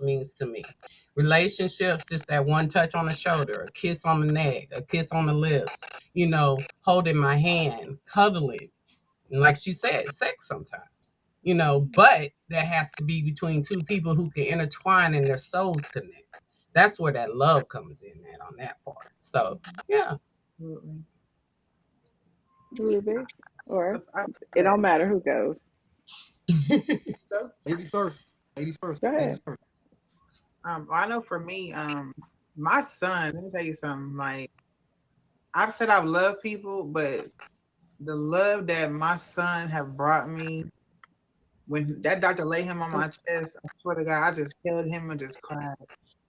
love means to me. Relationships, just that one touch on the shoulder, a kiss on the neck, a kiss on the lips, holding my hand, cuddling. And like she said, sex sometimes, but that has to be between two people who can intertwine and their souls connect. That's where that love comes in at on that part. So, yeah. Absolutely. Rubik, or I, it don't matter who goes. Ladies first. Ladies first. Go Ladies ahead. first. I know for me, my son, let me tell you something. Like, I've said I've loved people, but the love that my son have brought me, when that doctor laid him on my chest, I swear to God, I just held him and just cried.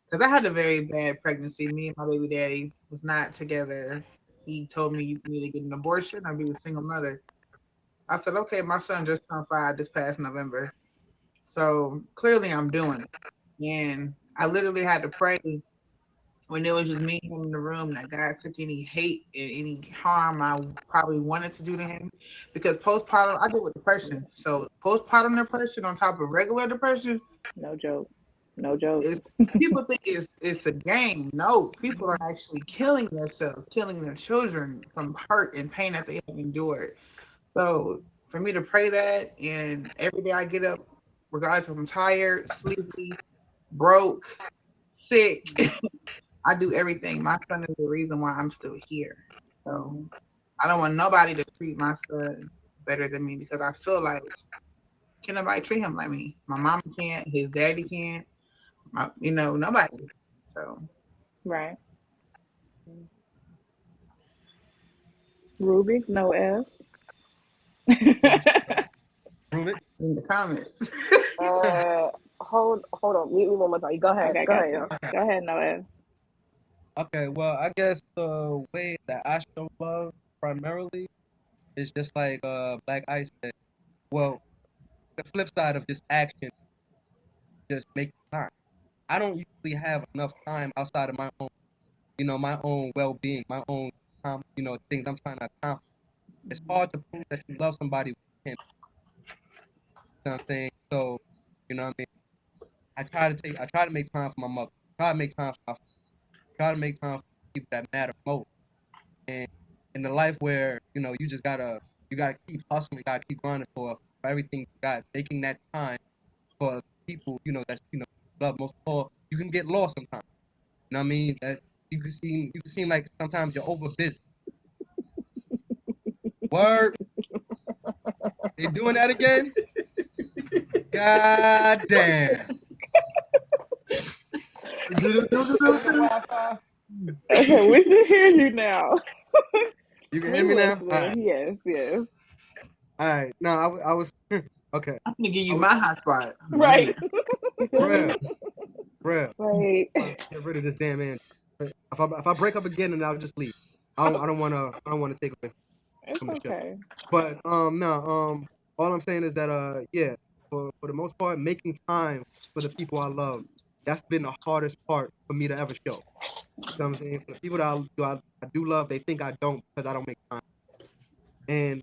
Because I had a very bad pregnancy. Me and my baby daddy was not together. He told me you need to get an abortion or be a single mother. I said, okay, my son just turned 5 this past November. So clearly I'm doing it. And I literally had to pray when it was just me and him in the room that God took any hate and any harm I probably wanted to do to him. Because postpartum, I deal with depression. So postpartum depression on top of regular depression, No joke. No joke. is people think it's a game. No, people are actually killing themselves, killing their children from hurt and pain that they have endured. So for me to pray that, and every day I get up, regardless if I'm tired, sleepy, broke, sick, I do everything. My son is the reason why I'm still here. So I don't want nobody to treat my son better than me, because I feel like, can nobody treat him like me? My mama can't, his daddy can't, nobody. So Right. Rubik's no S. Prove it. in the comments. Hold on. Mute me one more time. Go ahead. Okay, Go got ahead, you. y'all. Go ahead, no S. Okay, well, I guess the way that I show love primarily is just like Black Ice said. Well, the flip side of just action, just making time. I don't usually have enough time outside of my own well-being, my own, things I'm trying to accomplish. It's hard to prove that you love somebody when you can't, you know what I'm saying? So, you know what I mean? I try to make time for my mother. I try to make time for my, try to make time for people that matter most. And in the life where, you gotta keep hustling, you gotta keep grinding for everything you got, making that time for people, that love most of all, you can get lost sometimes. You know what I mean? That you can seem like sometimes you're over busy. Word, they doing that again? God damn. Close your Wi-Fi. We can hear you now. You can We hear me now? All listening. right. Yes, yes. All right. No, I was okay. I'm gonna give I you was my hotspot in a Right. minute. real, real. Right. Get rid of this damn man. If I break up again, then I'll just leave. I don't wanna take away It's from the show. okay. But no, all I'm saying is that yeah, for the most part, making time for the people I love, that's been the hardest part for me to ever show. You know what I'm saying? For the people that I do love, they think I don't because I don't make time. And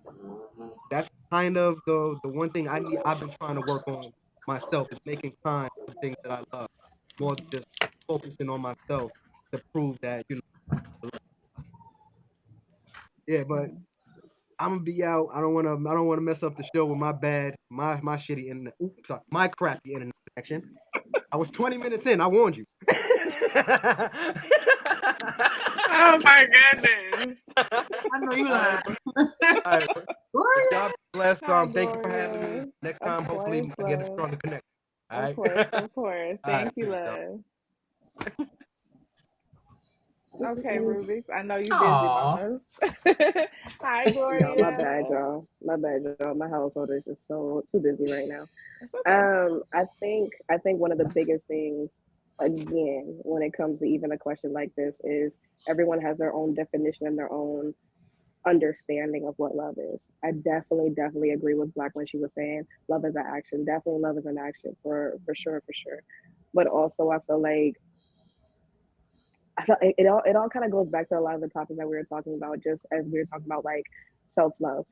that's kind of the one thing I've been trying to work on myself, is making time for things that I love, more than just focusing on myself to prove that, yeah, but Mhm. I'm gonna be out. I don't wanna mess up the show with my shitty internet. Oops, sorry, my crappy internet connection. I was 20 minutes in. I warned you. Oh my goodness. I know you All right, lying. all right. But y'all be blessed. Hi, Thank you for having me. Gloria. Next Of time, hopefully, course, I get a love. stronger connection. All Of right. course, of course. All right, Thank you, peace, y'all. love. Okay, Rubik's. I know you busy, Aw. mamas. Hi, No, my Gloria. bad, y'all. My bad, y'all. My household is just so too busy right now. It's okay. I think one of the biggest things, again, when it comes to even a question like this, is everyone has their own definition and their own understanding of what love is. I definitely agree with Black when she was saying love is an action. Definitely love is an action for sure, for sure. But also I feel like it all kind of goes back to a lot of the topics that we were talking about, just as we were talking about like self love.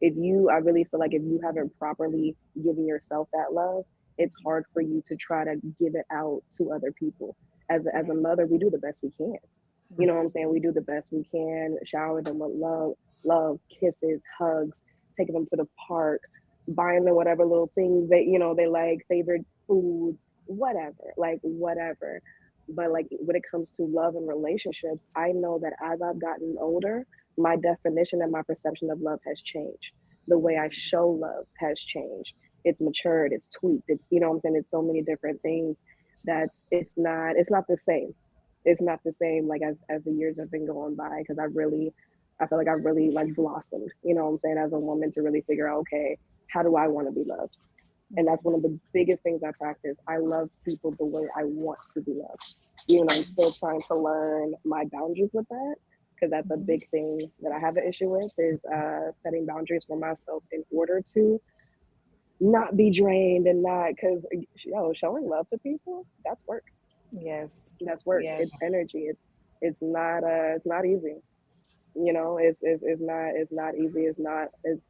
I really feel like if you haven't properly given yourself that love, it's hard for you to try to give it out to other people. As a mother, we do the best we can. You know what I'm saying? We do the best we can, shower them with love, kisses, hugs, taking them to the park, buying them whatever little things that, they like, favorite foods, whatever, like whatever. But like when it comes to love and relationships, I know that as I've gotten older, my definition and my perception of love has changed. The way I show love has changed. It's matured, it's tweaked, it's, you know what I'm saying? It's so many different things that it's not the same. It's not the same like as the years have been going by, because I feel like I've really like blossomed, you know what I'm saying, as a woman, to really figure out, okay, how do I want to be loved? And that's one of the biggest things I practice. I love people the way I want to be loved. Even though I'm still trying to learn my boundaries with that, because that's a big thing that I have an issue with, is setting boundaries for myself in order to not be drained, and not, because showing love to people, that's work. Yes. That's work. Yes. It's energy. It's not easy. It's not easy. It's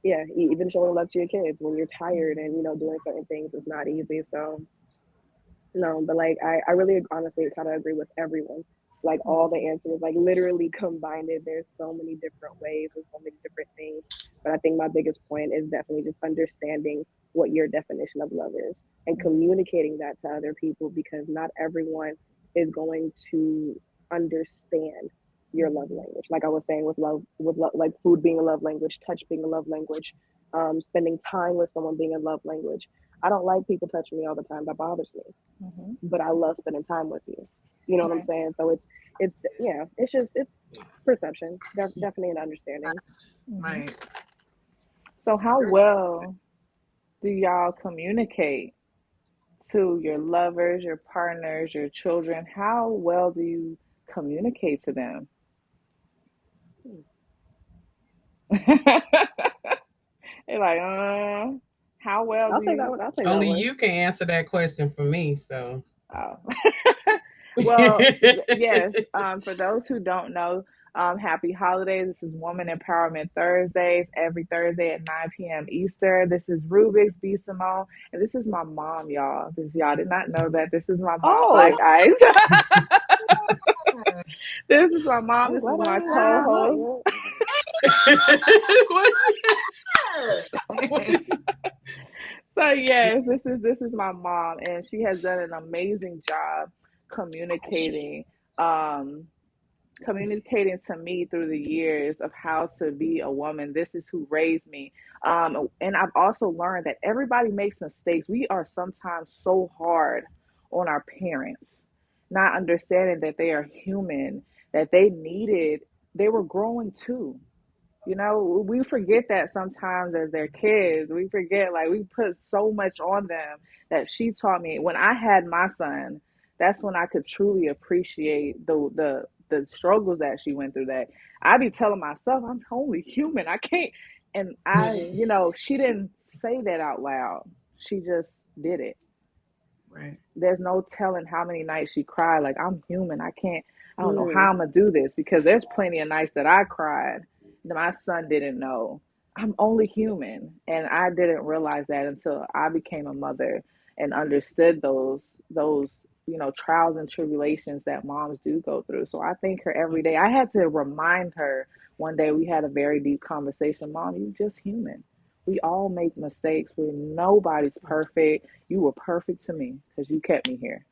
yeah, even showing love to your kids when you're tired and doing certain things is not easy. So no, but like I really honestly kind of agree with everyone. Like all the answers, like literally combined it. There's so many different ways and so many different things. But I think my biggest point is definitely just understanding what your definition of love is and communicating that to other people, because not everyone is going to understand your love language. Like I was saying, with love, like food being a love language, touch being a love language, spending time with someone being a love language. I don't like people touching me all the time. That bothers me, Mm-hmm. but I love spending time with you. You know what I'm Right. saying? So it's yeah, it's perception, definitely an understanding. Mm-hmm. Right. So how well do y'all communicate to your lovers, your partners, your children? How well do you communicate to them? They're like, how well I'll do take that you? one. I'll take that Only one. you can answer that question for me. So, Oh. Well, yes. For those who don't know, happy holidays. This is Woman Empowerment Thursdays, every Thursday at 9 p.m. Eastern. This is Rubik's B. Simone, and this is my mom, y'all. This, y'all did not know that. This is my mom, Black Oh, Ice. Yeah. This is my mom. I'm This is glad I my didn't know co-host. that. what's So yes, this is my mom, and she has done an amazing job communicating. Um, Communicating to me through the years of how to be a woman. This is who raised me. And I've also learned that everybody makes mistakes. We are sometimes so hard on our parents, not understanding that they are human, that they were growing too. We forget that sometimes as their kids. We forget, like, we put so much on them that she taught me. When I had my son, that's when I could truly appreciate the struggles that she went through. That I be telling myself, I'm only human. I can't. And she didn't say that out loud. She just did it. Right. There's no telling how many nights she cried, like, I'm human. I don't know how Mm, I'm gonna do this, because there's plenty of nights that I cried that my son didn't know. I'm only human. And I didn't realize that until I became a mother and understood those trials and tribulations that moms do go through. So I thank her every day. I had to remind her. One day we had a very deep conversation. Mom, you just human. We all make mistakes. Nobody's perfect. You were perfect to me because you kept me here.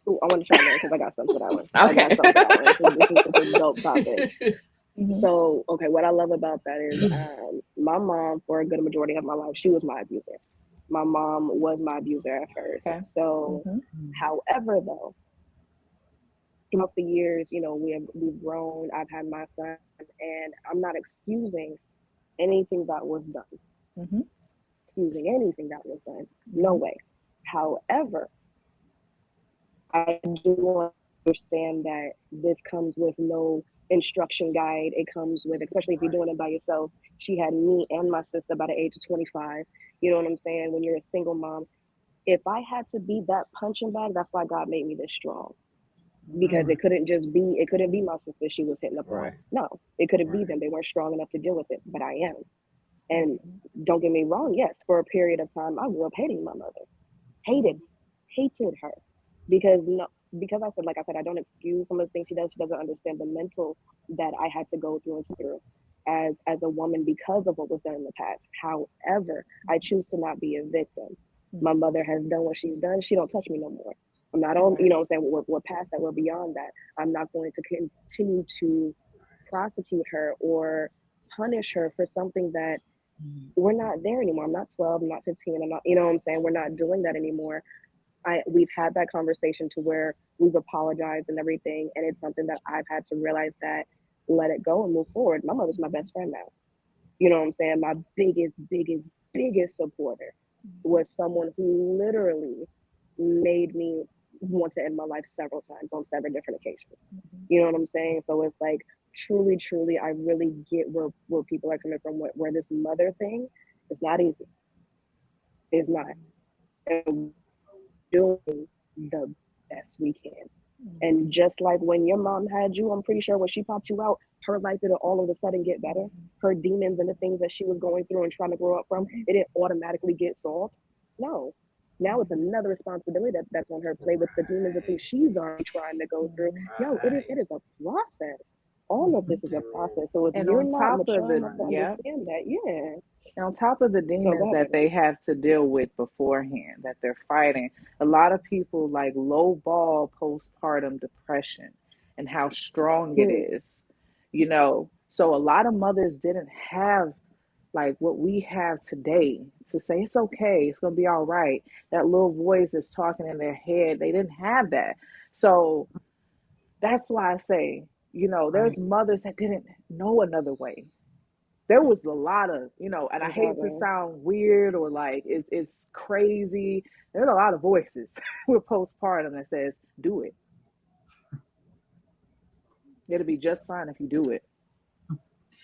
ooh, I want to chime in because I got something for that one. I got Okay. something for that one. This is a dope topic. Hmm. So, okay, what I love about that is my mom, for a good majority of my life, she was my abuser. My mom was my abuser at first. Okay. So, Hmm. however, though, throughout the years, we've grown. I've had my son, and I'm not anything that was done. Hmm. Excusing anything that was done. No Hmm. way. However, I do understand that this comes with no instruction guide. It comes with, especially if you're doing it by yourself. She had me and my sister by the age of 25. You know what I'm saying? When you're a single mom, if I had to be that punching bag, that's why God made me this strong. Because it couldn't be my sister she was hitting up on. right, No, it couldn't be Right. them. They weren't strong enough to deal with it, but I am. And don't get me wrong, yes, for a period of time, I grew up hating my mother, hated, hated her, because no, because I said, like I said, I don't excuse some of the things she does. She doesn't understand the mental that I had to go through and through as a woman because of what was done in the past. However, I choose to not be a victim. My mother has done what she's done. She don't touch me no more. I'm not on, you know what I'm saying? We're past that. We're beyond that. I'm not going to continue to prosecute her or punish her for something that we're not there anymore. I'm not 12, I'm not 15, I'm not, you know what I'm saying? We're not doing that anymore. We've had that conversation to where we've apologized and everything, and it's something that I've had to realize that let it go and move forward. My mother's my best friend now. You know what I'm saying? My biggest supporter was someone who literally made me want to end my life several times on several different occasions. You know what I'm saying? So it's like truly, I really get where people are coming from. Where this mother thing is not easy. It's not. And doing the best we can. And just like when your mom had you, I'm pretty sure when she popped you out, her life didn't all of a sudden get better. Her demons and the things that she was going through and trying to grow up from, it didn't automatically get solved. No. Now it's another responsibility that's on her plate with the demons and things she's already trying to go through. Yo, it is a process. All of this is a process. So if And you're on not top of mature the, enough to yep. understand that, yeah. And on top of the So go demons ahead, that baby. they have to deal with beforehand, that they're fighting, a lot of people like lowball postpartum depression and how strong it is, you know. So a lot of mothers didn't have like what we have today to say it's okay, it's gonna be all right. That little voice is talking in their head. They didn't have that. So that's why I say, you know, there's Right. mothers that didn't know another way. There was a lot of, you know, and I hate to Exactly. sound weird or like it's crazy. There's a lot of voices with postpartum that says, do it. It'll be just fine if you do it.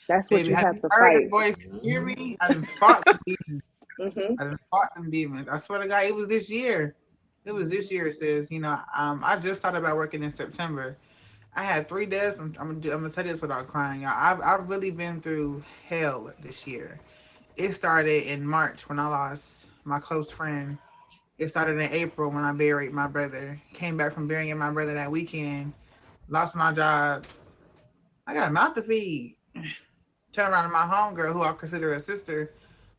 That's what Baby, you have have you to heard that fight. voice? You hear me? I done fought them demons. Mm-hmm. I done fought them demons. I swear to God, it was this year. It was this year, sis. You know, I just thought about working in September. I had 3 days. I'm gonna tell you this without crying, y'all. I've really been through hell this year. It started in March when I lost my close friend. It started in April when I buried my brother. Came back from burying my brother that weekend. Lost my job. I got a mouth to feed. Turn around to my homegirl, who I consider a sister.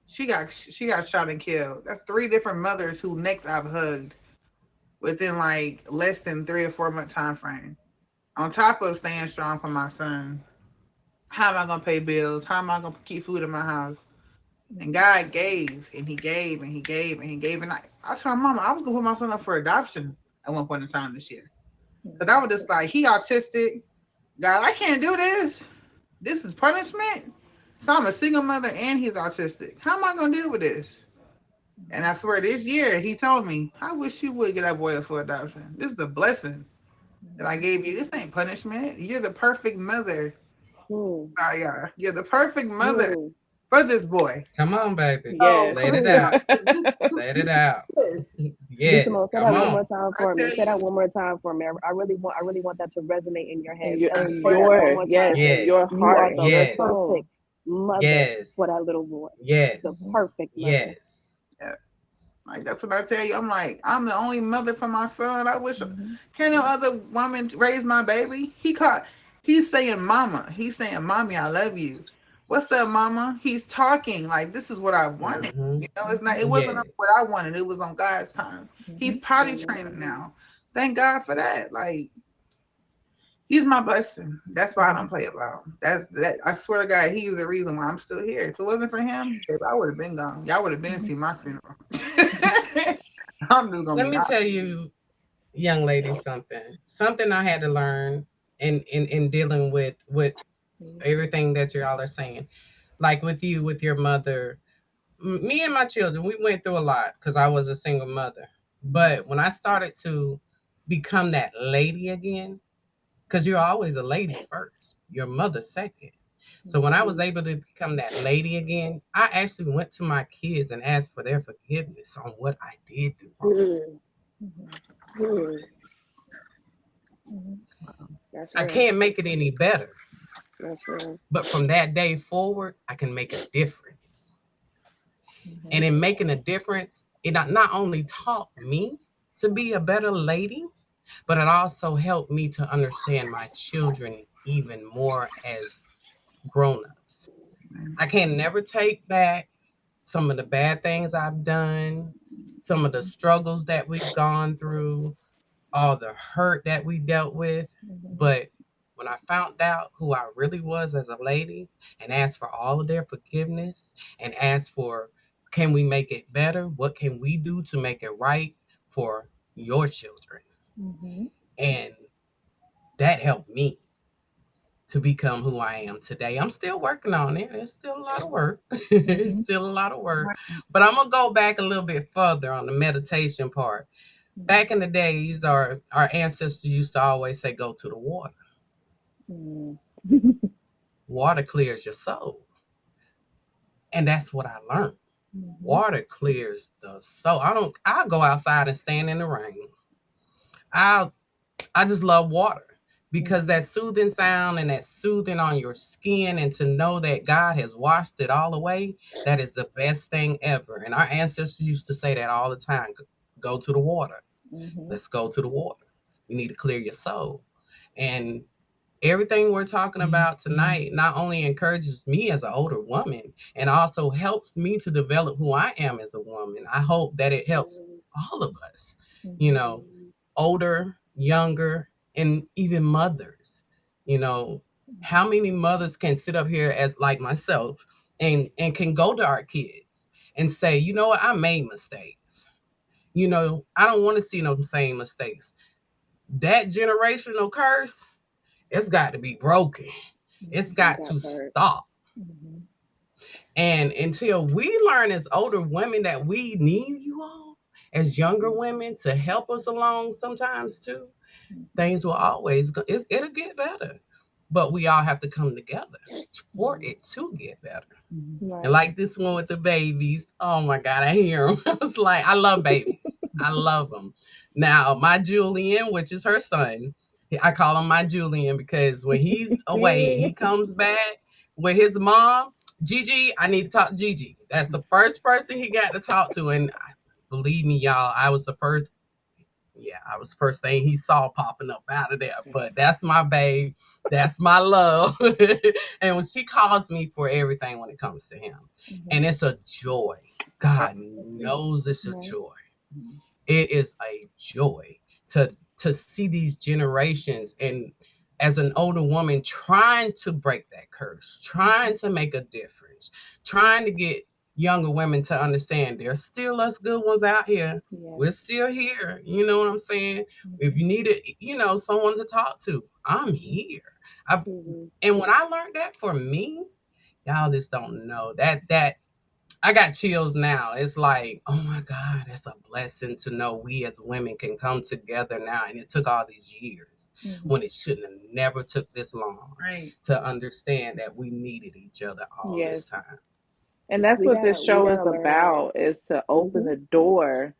She got shot and killed. That's 3 different mothers who necks I've hugged within like less than 3 or 4 month time frame. On top of staying strong for my son, how am I gonna pay bills? How am I gonna keep food in my house? And God gave, and He gave, and He gave, and He gave, and I told my mama I was gonna put my son up for adoption at one point in time this year. Cause I was just like, he autistic. God, I can't do this. This is punishment. So I'm a single mother, and he's autistic. How am I gonna deal with this? And I swear, this year he told me, I wish you would get that boy up for adoption. This is a blessing that I gave you. This ain't punishment. You're the perfect mother. Hmm. Yeah, you're the perfect mother Hmm. for this boy. Come on, baby. Yes. So Let it you Hmm. out. know, Let it out. this. D Yes. Simone, say Come that one This more on. time I for me. tell Say that you, one more time for me. I really want that to resonate in your head. And your I and swear, Say that one your more yes, time for and me. your Yes. You heart are and the your Yes. soul. perfect mother for that Yes. little boy. The Yes. perfect mother. Yes. yeah, like that's what I tell you. I'm like, I'm the only mother for my son. I wish Mhm. can no other woman raise my baby. He's saying mama. He's saying, mommy, I love you. What's up, mama? He's talking like this is what I wanted. Mm-hmm. You know, it's not. It wasn't Yes. what I wanted. It was on God's time. He's Mhm. potty training Hmm. now. Thank God for that. Like he's my blessing. That's why I don't play about him. That's that. I swear to God, he's the reason why I'm still here. If it wasn't for him, babe, I would have been gone. Y'all would have been Mhm. seen my funeral. I'm just gonna Let be me honest. tell you, young lady, something. Something I had to learn in dealing with everything that y'all are saying. Like with you, with your mother, me and my children, we went through a lot because I was a single mother. But when I started to become that lady again, because you're always a lady first, your mother second. So when I was Hmm. able to become that lady again, I actually went to my kids and asked for their forgiveness on what I did do wrong. Hmm. Mhm. Hmm. Mhm. That's I real. can't make it any better, That's real. but from that day forward, I can make a difference. And in making a difference, it not only taught me to be a better lady, but it also helped me to understand my children even more as grown-ups. I can never take back some of the bad things I've done, some of the struggles that we've gone through, all the hurt that we dealt with. But when I found out who I really was as a lady and asked for all of their forgiveness and asked for, can we make it better? What can we do to make it right for your children? And that helped me to become who I am today. I'm still working on it. It's still a lot of work. It's still a lot of work. But I'm going to go back a little bit further on the meditation part. Back in the days, our ancestors used to always say, go to the water. Water clears your soul. And that's what I learned. Water clears the soul. I'll go outside and stand in the rain. I just love water because that soothing sound and that soothing on your skin, and to know that God has washed it all away, that is the best thing ever. And our ancestors used to say that all the time. Go to the water. Let's go to the water. You need to clear your soul. And everything we're talking about tonight not only encourages me as an older woman, and also helps me to develop who I am as a woman. I hope that it helps all of us, older, younger, and even mothers. How many mothers can sit up here as like myself and can go to our kids and say, you know what, I made mistakes. I don't want to see no same mistakes. That generational curse, it's got to be broken. It's got to stop. And until we learn as older women that we need you all as younger women to help us along sometimes too, things will it'll get better. But we all have to come together for it to get better. And like this one with the babies, oh my God, I hear them. It's like, I love babies. I love them. Now, my Julian, which is her son, I call him my Julian because when he's away and he comes back with his mom, Gigi, I need to talk to Gigi. That's the first person he got to talk to. And believe me, y'all, I was the first thing he saw popping up out of there. But that's my babe. That's my love. And when she calls me for everything when it comes to him. And it's a joy. God knows it's a joy. It is a joy to see these generations, and as an older woman trying to break that curse, trying to make a difference, trying to get younger women to understand there's still us good ones out here. We're still here. You know what I'm saying? If you need someone to talk to, I'm here. And when I learned that for me, y'all just don't know that I got chills now. It's like, oh my God, it's a blessing to know we as women can come together now. And it took all these years when it shouldn't have never took this long to understand that we needed each other all this time. And that's what this show is about, is to open the door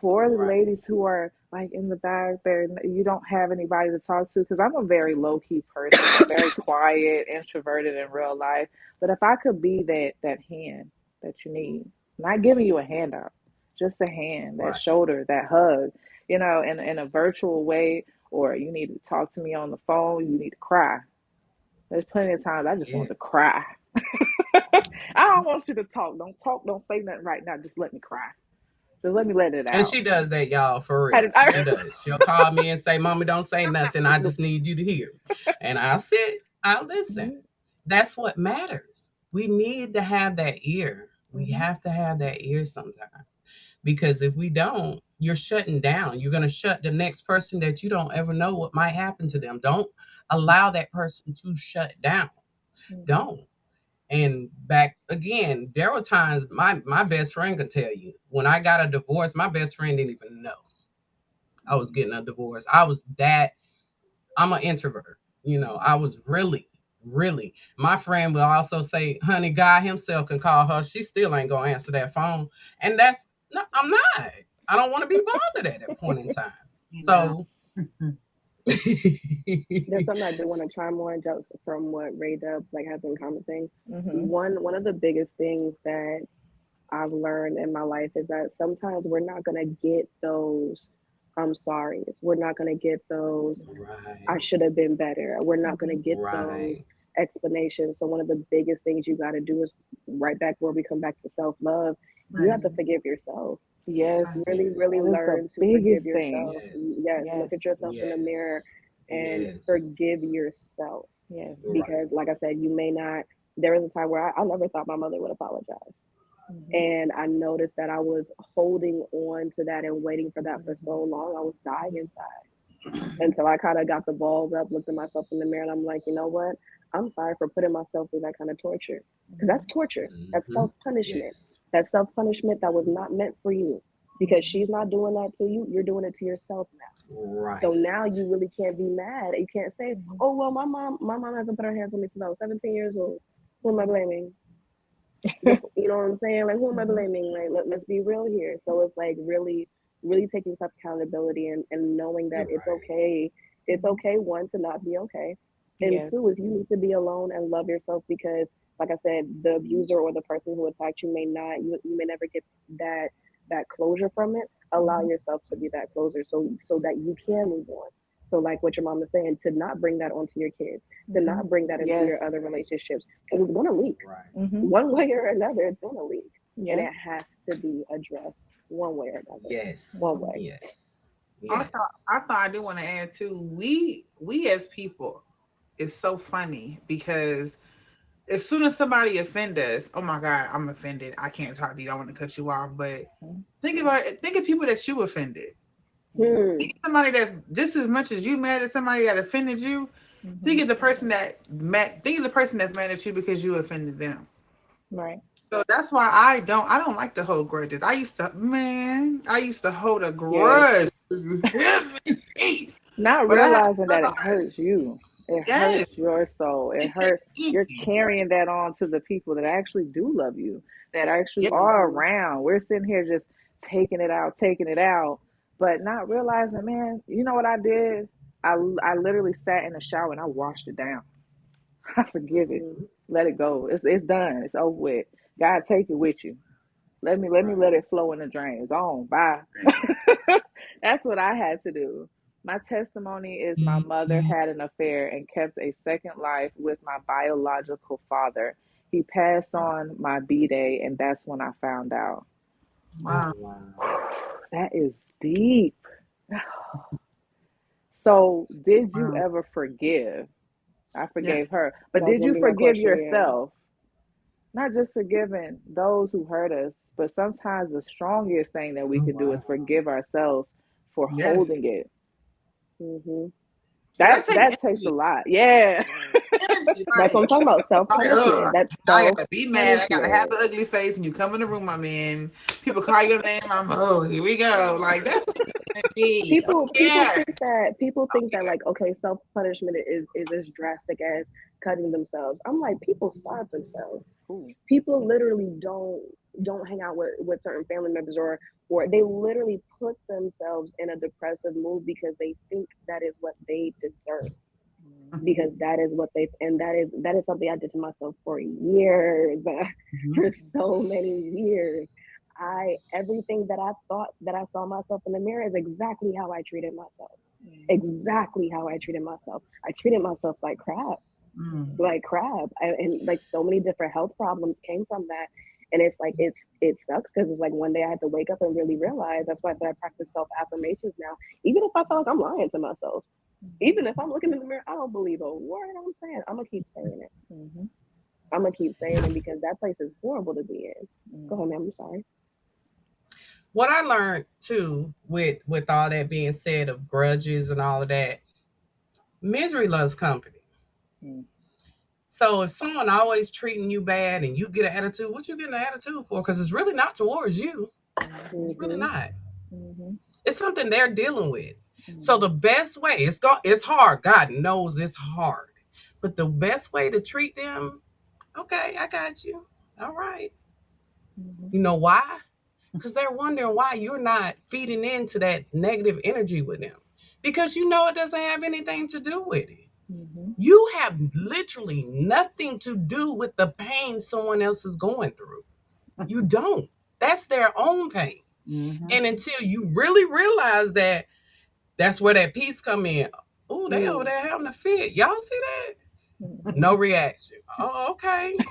for the ladies who are like in the back there, you don't have anybody to talk to. Because I'm a very low-key person. I'm very quiet, introverted in real life. But if I could be that hand that you need, not giving you a handout, just a hand, that shoulder, that hug, in a virtual way, or you need to talk to me on the phone, you need to cry. There's plenty of times I just want to cry. I don't want you to talk. Don't talk. Don't say nothing right now. Just let me cry. Just let me let it out. And she does that, y'all, for real. She does. She'll call me and say, Mommy, don't say nothing. I just need you to hear. And I'll sit. I'll listen. That's what matters. We need to have that ear. We have to have that ear sometimes. Because if we don't, you're shutting down. You're going to shut the next person that you don't ever know what might happen to them. Don't allow that person to shut down. Don't. And back again, there were times my best friend could tell you, when I got a divorce, my best friend didn't even know I was getting a divorce. I'm an introvert. I was really, really. My friend will also say, honey, God himself can call her. She still ain't going to answer that phone. And I'm not. I don't want to be bothered at that point in time. So. There's something I do want to chime on just from what Ray Dub has been commenting. One of the biggest things that I've learned in my life is that sometimes we're not gonna get those I'm sorry's. We're not gonna get those I Right. should have been better. We're not gonna get those Right. explanations. So one of the biggest things you gotta do is right back where we come back to self-love. You have Right. to forgive yourself. Yes, Really, Yes. really that is the learn to forgive biggest thing. yourself. Yes. Yes, Yes, look at yourself in the mirror Yes. and Yes. forgive yourself. yes. Right. Because, like I said, you may not. There was a time where I never thought my mother would apologize. Hmm. And I noticed that I was holding on to that and waiting for that for so long. I was dying inside until I kind of got the balls up, looked at myself in the mirror, and I'm like, you know what? I'm sorry for putting myself through that kind of torture. Because that's torture. That's Mm-hmm. self punishment. Yes. That's self punishment that was not meant for you. Because she's not doing that to you, you're doing it to yourself now. So Right. now you really can't be mad. You can't say, Hmm. oh, well, my mom hasn't put her hands on me since I was 17 years old. Who am I blaming? You know what I'm saying? Like, who am I Hmm. blaming? Like, let's be real here. So it's like really, really taking self accountability and knowing that You're it's right. okay. It's Hmm. okay, one, to not be okay. And Yes. two, if you need to be alone and love yourself because, like I said, the abuser or the person who attacked you may not, you may never get that that closure from it. Allow Hmm. yourself to be that closer so that you can move on. So like what your mom is saying, to not bring that onto your kids, to Hmm. not bring that into Yes. your other relationships, because it's gonna leak Right. Hmm. one way or another. It's gonna leak, and Yeah. it has to be addressed one way or another. Yes. One way. Yes. Also, Yes. I thought I do want to add too. We as people, it's so funny because as soon as somebody offend us, oh my God, I'm offended. I can't talk to you. I want to cut you off. But think of people that you offended. Hmm. Think of somebody that's just as much as you mad at somebody that offended you. Hmm. Think of the person that mad. Think of the person that's mad at you because you offended them. Right. So that's why I don't like to hold grudges. I used to hold a Yes. grudge. You hear me? Not But I had to realizing that it realize, hurts you. It yes, hurts your soul. It hurts. You're carrying that on to the people that actually do love you, that actually yeah, are Hmm. around. We're sitting here just taking it out, but not realizing, man, you know what I did? I literally sat in the shower and I washed it down. I forgive it. Hmm. Let it go. It's done. It's over with. God, take it with you. Let me Right. let it flow in the drain. It's on. Bye. That's what I had to do. My testimony is my mother had an affair and kept a second life with my biological father. He passed on my B day, and that's when I found out. Oh wow. wow. That is deep. So, did you Wow. ever forgive? I Yeah. forgave her, but That was did gonna you be my forgive question. Yeah. yourself? Not just forgiving those who hurt us, but sometimes the strongest thing that we Oh can do is wow. forgive ourselves for Yes. holding it. Hmm. Cause that takes That takes a energy. lot. Yeah. Energy. That's what I'm talking about. Self Like, punishment. That's I self gotta be mad. I gotta have punishment. the ugly face when you come in the room I'm in. People call your name. I'm here we go. Like that's energy. I People don't people care. think that people I don't think that like, okay, self punishment is as drastic as cutting themselves. I'm like, people starve themselves. Ooh. People literally don't hang out with certain family members, or they literally put themselves in a depressive mood because they think that is what they deserve, because that is what they, and that is something I did to myself for years. Mhm. For so many years, I everything that I thought that I saw myself in the mirror is exactly how I treated myself, Mhm. exactly how I treated myself. I treated myself like crap, Mm. like crap. And like so many different health problems came from that. And it's like it sucks because it's like one day I had to wake up and really realize. That's why I said I practice self affirmations now, even if I feel like I'm lying to myself. Mhm. Even if I'm looking in the mirror, I don't believe a word I'm saying. I'm gonna keep saying it. Mhm. I'm gonna keep saying it because that place is horrible to be in. Go ahead, Mhm. ma'am. I'm sorry. What I learned too, with all that being said of grudges and all of that, misery loves company. Mhm. So if someone always treating you bad and you get an attitude, what you getting an attitude for? Because it's really not towards you. It's Mhm. really Mhm. not. Mhm. It's something they're dealing with. So the Mhm. best way, it's hard. God knows it's hard. But the best way to treat them, okay, I got you. All right. Mhm. You know why? Because they're wondering why you're not feeding into that negative energy with them. Because you know it doesn't have anything to do with it. Mhm. You have literally nothing to do with the pain someone else is going through. You don't. That's their own pain. Mhm. And until you really realize that, that's where that peace come in. Oh, they over there having a fit. Y'all see that? No reaction. Oh, okay.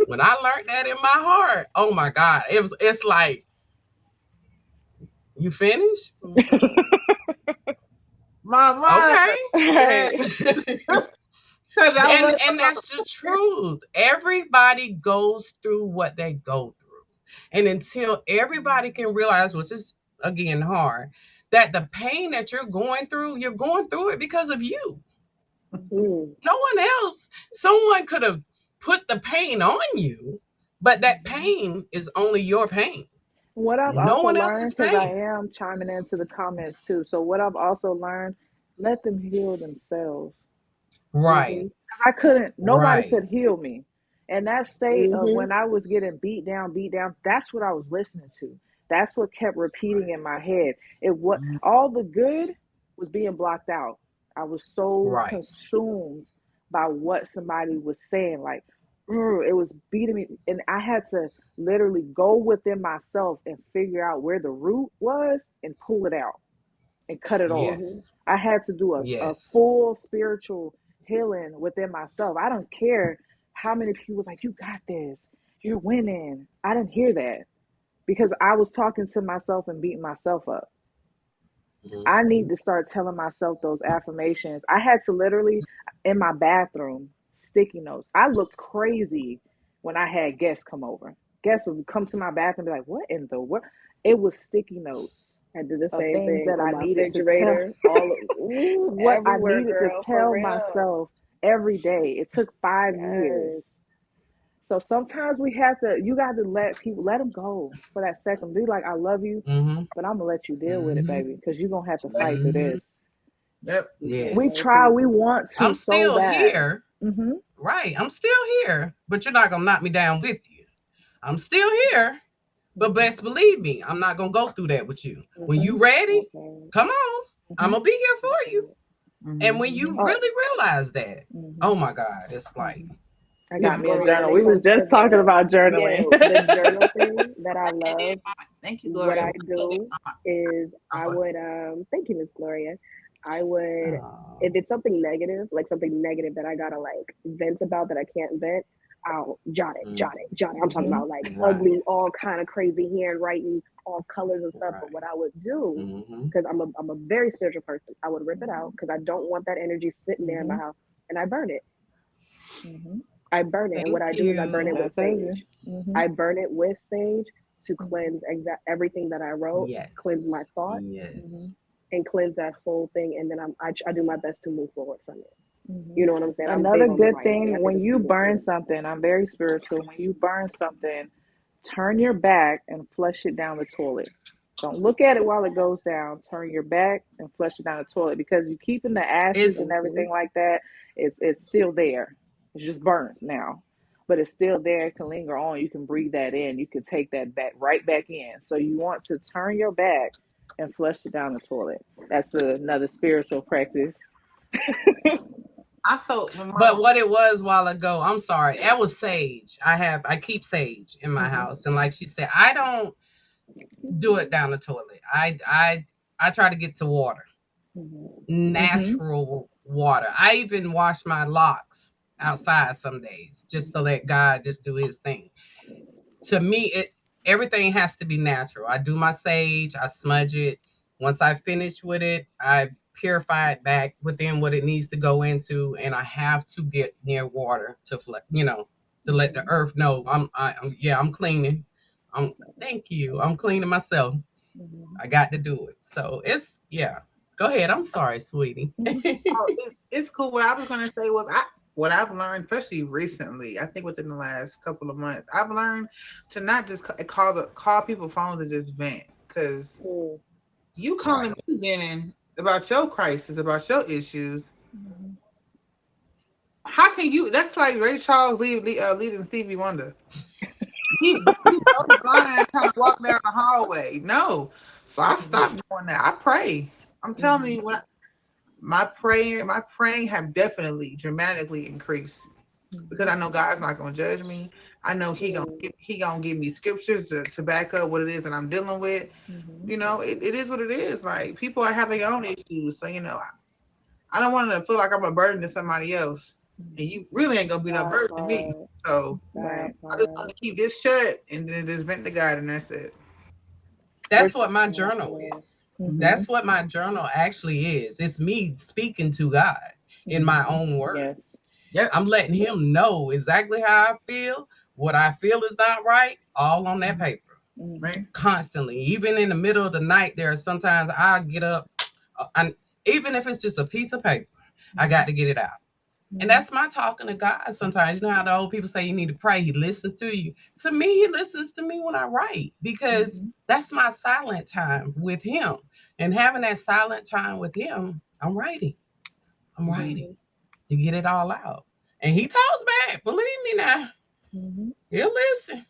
When I learned that in my heart, oh my God, it's like, you finished? My mother. Okay. Right. Cause I was And that's the truth. Everybody goes through what they go through. And until everybody can realize, which is again hard, that the pain that you're going through it because of you. Mm. No one else. Someone could have put the pain on you, but that pain is only your pain. What I've No also one learned, else's because I pain. am chiming into the comments too. So what I've also learned, let them heal themselves. Right. Mhm. Because I couldn't, nobody Right. could heal me. And that state of Mhm. when I was getting beat down, that's what I was listening to. That's what kept repeating in my head. It what all the good was being blocked out. I was so Right. consumed by what somebody was saying. Like, it was beating me. And I had to literally go within myself and figure out where the root was and pull it out and cut it off. Mhm. Yes. I had to do a Yes. full spiritual healing within myself. I don't care how many people was like, you got this, you're winning. I didn't hear that because I was talking to myself and beating myself up. I Mhm. need to start telling myself those affirmations. I had to literally, in my bathroom, sticky notes. I looked crazy when I had guests come over. Guests would come to my bathroom and be like, what in the world? It was sticky notes I did the of same things thing that on I my needed to tell, refrigerator, ooh, what I everywhere, needed to girl, for tell real. myself every day. It took 5 years. Yes. So sometimes you got to let them go for that second. Be like, I love you, Mhm. but I'm going to let you deal with it, Mhm. baby, because you're going to have to fight through Mhm. this. Yep. We Yes. we want to I'm so still bad. here. Mm-hmm. Right. I'm still here, but you're not gonna knock me down with you. I'm still here, but best believe me, I'm not gonna go through that with you. When Mm-hmm. you ready, Okay. come on. I'm Mm-hmm. gonna be here for you. And Mhm. when you Oh, really realize that, mm-hmm. oh my God, it's like, Mm-hmm. I Yeah, got me a Gloria, journal. when it We was comes to just talking about journaling. the journal thing that I love, thank you, what Gloria. I do is I'm I going. would thank you, Miss Gloria. I would, oh, if it's something negative, like something negative that I gotta like vent about that I can't vent, I'll jot it, mm, jot it, jot it. I'm talking Mm-hmm. about like right, ugly, all kind of crazy handwriting, all colors and stuff. But right. what I would do, Mm-hmm. because I'm a very spiritual person, I would rip it out because I don't want that energy sitting there in my Mm-hmm. house, and I burn it. Mm-hmm. I burn it, and what Thank I do is I burn it you. with That's easy. sage. Mm-hmm. I burn it with sage to Mm-hmm. cleanse everything that I wrote, cleanse my Yes. thoughts, Mm-hmm. Yes. and cleanse that whole thing. And then I do my best to move forward from it. Mm-hmm. You know what I'm saying? I'm Another big on the good writing. thing I think when it's you burn beautiful. something, I'm very spiritual. When you burn something, turn your back and flush it down the toilet. Don't look at it while it goes down. Turn your back and flush it down the toilet because you keeping the ashes It's and Hmm. everything like that. It's still there. It's just burnt now, but it's still there. It can linger on. You can breathe that in. You can take that back right back in. So you want to turn your back and flush it down the toilet. That's another spiritual practice. I so when my But what it was a while ago, I'm sorry, that was sage. I keep sage in my Mm-hmm. house, and like she said, I don't do it down the toilet. I try to get to water, Mm-hmm. natural water. I even wash my locks outside some days just to let God just do His thing. To me, it everything has to be natural. I do my sage, I smudge it. Once I finish with it, I purify it back within what it needs to go into, and I have to get near water to to let the earth know I'm cleaning. I'm Thank you. I'm cleaning myself. Mm-hmm. I got to do it. So it's yeah. Go ahead. I'm sorry, sweetie. oh, it's cool. What I was gonna say was what I've learned, especially recently, I think within the last couple of months, I've learned to not just call people phones and just vent, because Mm. you Right. calling me venting about your crisis, about your issues. Mm-hmm. How can you? That's like Ray Charles leading Stevie Wonder. You so blind trying to walk down the hallway. No, so I stopped doing that. I pray. I'm telling Mm-hmm. you, my praying have definitely dramatically increased because I know God's not gonna judge me. I know he gonna give me scriptures to back up what it is that I'm dealing with. Mm-hmm. You know, it is what it is. Like people are having their own issues, so you know, I don't want to feel like I'm a burden to somebody else, and you really ain't gonna be no That burden to me. part. So Right. That I just part. want to keep this shut and then just vent to God, and that's it. That's what my Yeah, journal yeah. is. Mm-hmm. That's what my journal actually is. It's me speaking to God in my own words. Yes. Yep. I'm letting him know exactly how I feel. What I feel is not right, all on that paper. Mm-hmm. Right. Constantly. Even in the middle of the night, there are sometimes I get up, and even if it's just a piece of paper, I got to get it out. And that's my talking to God sometimes. You know how the old people say you need to pray. He listens to you. To me, he listens to me when I write because that's my silent time with him. And having that silent time with him, I'm writing. I'm writing to get it all out. And he talks back. Believe me now. Mm-hmm. He'll listen.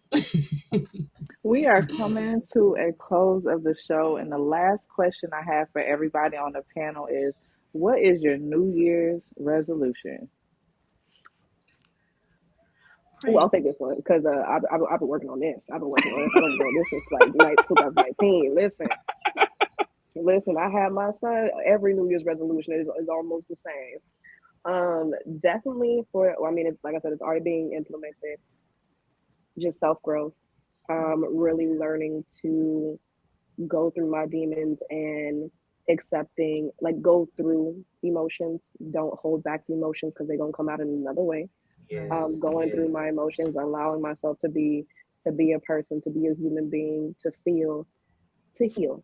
We are coming to a close of the show, and the last question I have for everybody on the panel is, what is your New Year's resolution? Oh, I'll take this one because I've been working on this. I've been working on this. I've been doing this since like 2019. Listen. I have my son. Every New Year's resolution is almost the same. Definitely for. Well, I mean, it's like I said, it's already being implemented. Just self growth. Really learning to go through my demons and accepting, like, go through emotions. Don't hold back the emotions because they're gonna come out in another way. Yes, Going through my yes. emotions, allowing myself to be a person, to be a human being, to feel, to heal.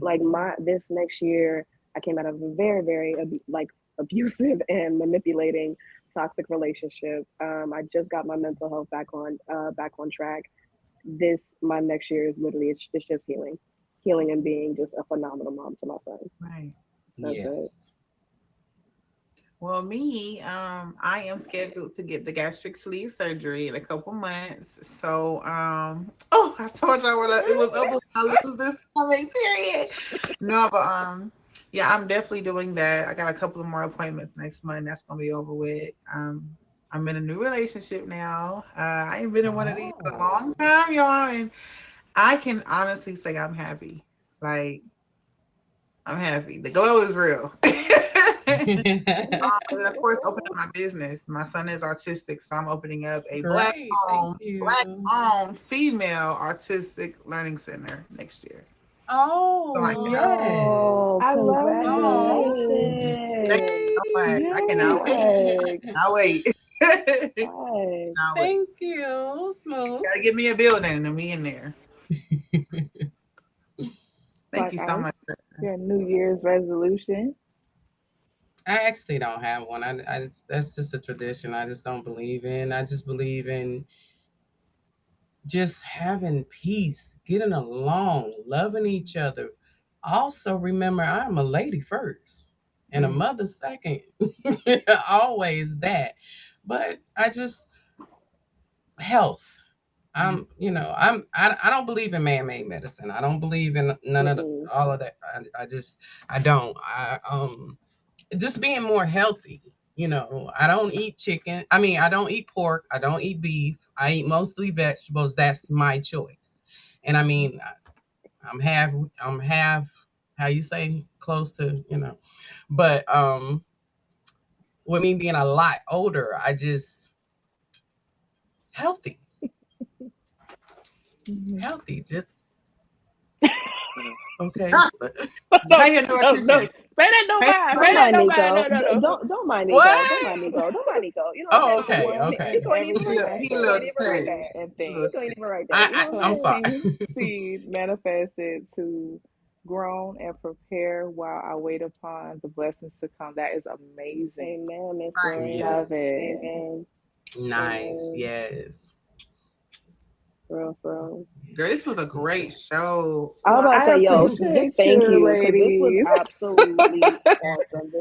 Like my this next year, I came out of a very, very like abusive and manipulating toxic relationship. I just got my mental health back on track. This my next year is literally it's just healing and being just a phenomenal mom to my son. Right. That's it. Yes. Well, me, I am scheduled to get the gastric sleeve surgery in a couple months. So, oh, I told y'all it was up when I lose this stomach, period. No, but yeah, I'm definitely doing that. I got a couple of more appointments next month. That's gonna be over with. I'm in a new relationship now. I ain't been in one of these in a Oh. long time, y'all, and I can honestly say I'm happy. Like, I'm happy. The glow is real. And of course, opening up my business. My son is autistic, so I'm opening up a Great. Thank black you. owned female autistic learning center next year. So Oh, I cannot Oh, yes. I love Oh, it. thank you congratulations. so much. I cannot wait. Yes. Cannot wait. Right. Cannot wait. thank you, Smooth. Gotta give me a building and me in there. Thank Black you so Ice, much. your New Year's resolution. I actually don't have one. That's just a tradition. I just don't believe in. I just believe in just having peace, getting along, loving each other. Also, remember, I'm a lady first and a mother second. Always that. But I just, health. I don't believe in man-made medicine. I don't believe in none of Mm-mm. all of that. I don't. Just being more healthy. I don't eat chicken. I mean, I don't eat pork. I don't eat beef. I eat mostly vegetables. That's my choice. And I mean, I'm half, how you say, close to, but with me being a lot older, I just healthy, Mhm. healthy, just okay. Ah, But pay your no No, no. attention. Say that no Pay mind. no Say Don't that mind attention. no mind. Nico. No, no, no. Don't mind Nico. Don't what? mind Nico. Don't mind Nico. You know what I'm Oh, saying? For okay, one, okay. Nico ain't even Every He write look, that. he a Nico aspect little ain't even write upset. that. and He a little things. Nico ain't upset. even write that. You know what I'm I'm saying? sorry. Planting seed manifested to grown and prepare while I wait upon the blessings to come. That is amazing. Amen, Miss Right. Gloria. Love Yes. it. Amen. Nice. Amen. Yes. For real. Girl, this was a great show. I was Wow. about to I say, yo, just appreciate thank you, you because this was ladies. absolutely awesome.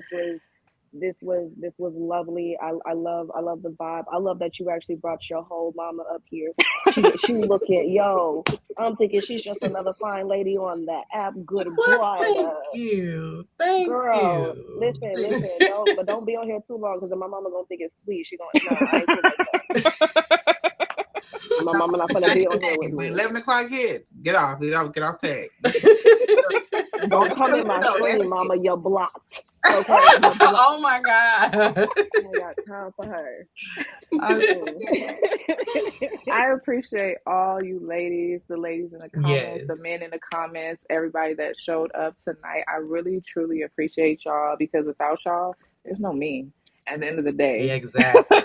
This was lovely. I love the vibe. I love that you actually brought your whole mama up here. She looking, yo. I'm thinking she's just another fine lady on the app. Good Well, God, thank you. Thank girl. you. Listen. Don't be on here too long because my mama gonna think it's sweet. She gonna nah. I ain't sweet like that. My mama not gonna be on here with When me. 11 o'clock hit, get off tag. Don't come in my stream, mama. You're blocked. Okay, you're blocked. Oh my God. I got time for her. I appreciate all you ladies, the ladies in the comments, the Yes. men in the comments, everybody that showed up tonight. I really, truly appreciate y'all because without y'all, there's no me at the end of the day. Exactly.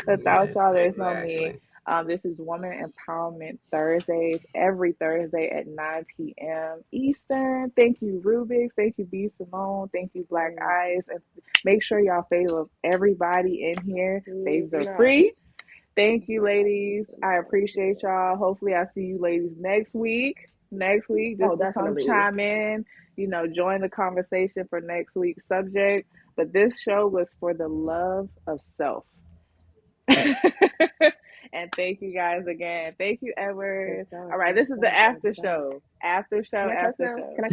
Without Yes, y'all, there's no me. exactly. This is Woman Empowerment Thursdays, every Thursday at 9 p.m. Eastern. Thank you, Rubik's. Thank you, B. Simone. Thank you, Black Eyes. And make sure y'all favor everybody in here. Faves are free. Thank you, ladies. I appreciate y'all. Hopefully, I see you ladies next week. Just to come chime in, join the conversation for next week's subject. But this show was for the love of self. And thank you guys again. Thank you, Edward. All right, this is the after show. After show. Can I